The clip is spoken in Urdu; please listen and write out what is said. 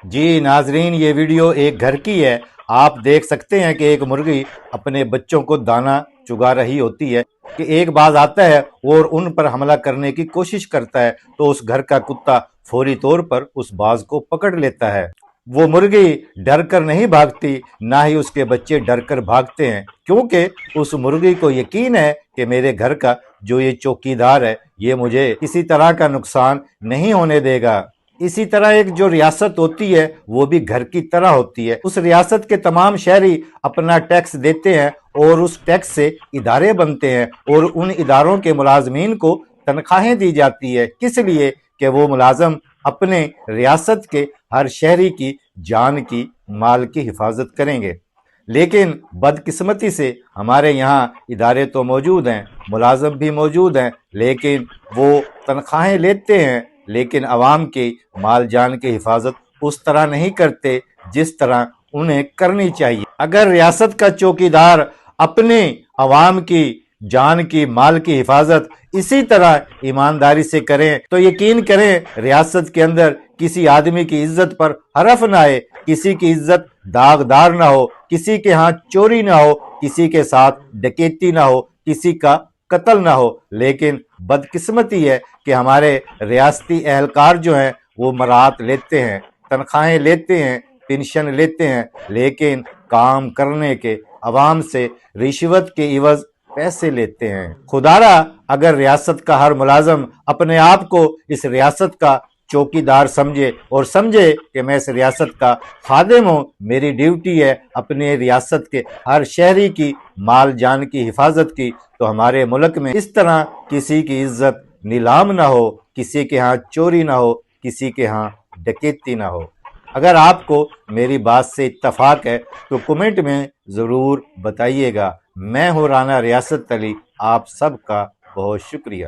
جی ناظرین، یہ ویڈیو ایک گھر کی ہے۔ آپ دیکھ سکتے ہیں کہ ایک مرغی اپنے بچوں کو دانہ چگا رہی ہوتی ہے کہ ایک باز آتا ہے اور ان پر حملہ کرنے کی کوشش کرتا ہے تو اس گھر کا کتا فوری طور پر اس باز کو پکڑ لیتا ہے۔ وہ مرغی ڈر کر نہیں بھاگتی، نہ ہی اس کے بچے ڈر کر بھاگتے ہیں، کیونکہ اس مرغی کو یقین ہے کہ میرے گھر کا جو یہ چوکیدار ہے یہ مجھے کسی طرح کا نقصان نہیں ہونے دے گا۔ اسی طرح ایک جو ریاست ہوتی ہے وہ بھی گھر کی طرح ہوتی ہے۔ اس ریاست کے تمام شہری اپنا ٹیکس دیتے ہیں اور اس ٹیکس سے ادارے بنتے ہیں اور ان اداروں کے ملازمین کو تنخواہیں دی جاتی ہے، کس لیے کہ وہ ملازم اپنے ریاست کے ہر شہری کی جان کی، مال کی حفاظت کریں گے۔ لیکن بدقسمتی سے ہمارے یہاں ادارے تو موجود ہیں، ملازم بھی موجود ہیں، لیکن وہ تنخواہیں لیتے ہیں لیکن عوام کے مال جان کی حفاظت اس طرح نہیں کرتے جس طرح انہیں کرنی چاہیے۔ اگر ریاست کا چوکیدار اپنے عوام کی جان کی، مال کی حفاظت اسی طرح ایمانداری سے کریں تو یقین کریں ریاست کے اندر کسی آدمی کی عزت پر حرف نہ آئے، کسی کی عزت داغدار نہ ہو، کسی کے ہاں چوری نہ ہو، کسی کے ساتھ ڈکیتی نہ ہو، کسی کا قتل نہ ہو۔ لیکن بدقسمتی ہے کہ ہمارے ریاستی اہلکار جو ہیں وہ مراعات لیتے ہیں، تنخواہیں لیتے ہیں، پینشن لیتے ہیں، لیکن کام کرنے کے عوام سے رشوت کے عوض پیسے لیتے ہیں۔ خدارا اگر ریاست کا ہر ملازم اپنے آپ کو اس ریاست کا چوکیدار سمجھے اور سمجھے کہ میں اس ریاست کا خادم ہوں، میری ڈیوٹی ہے اپنے ریاست کے ہر شہری کی مال جان کی حفاظت کی، تو ہمارے ملک میں اس طرح کسی کی عزت نیلام نہ ہو، کسی کے ہاں چوری نہ ہو، کسی کے ہاں ڈکیتی نہ ہو۔ اگر آپ کو میری بات سے اتفاق ہے تو کمنٹ میں ضرور بتائیے گا۔ میں ہوں رانا ریاست علی، آپ سب کا بہت شکریہ۔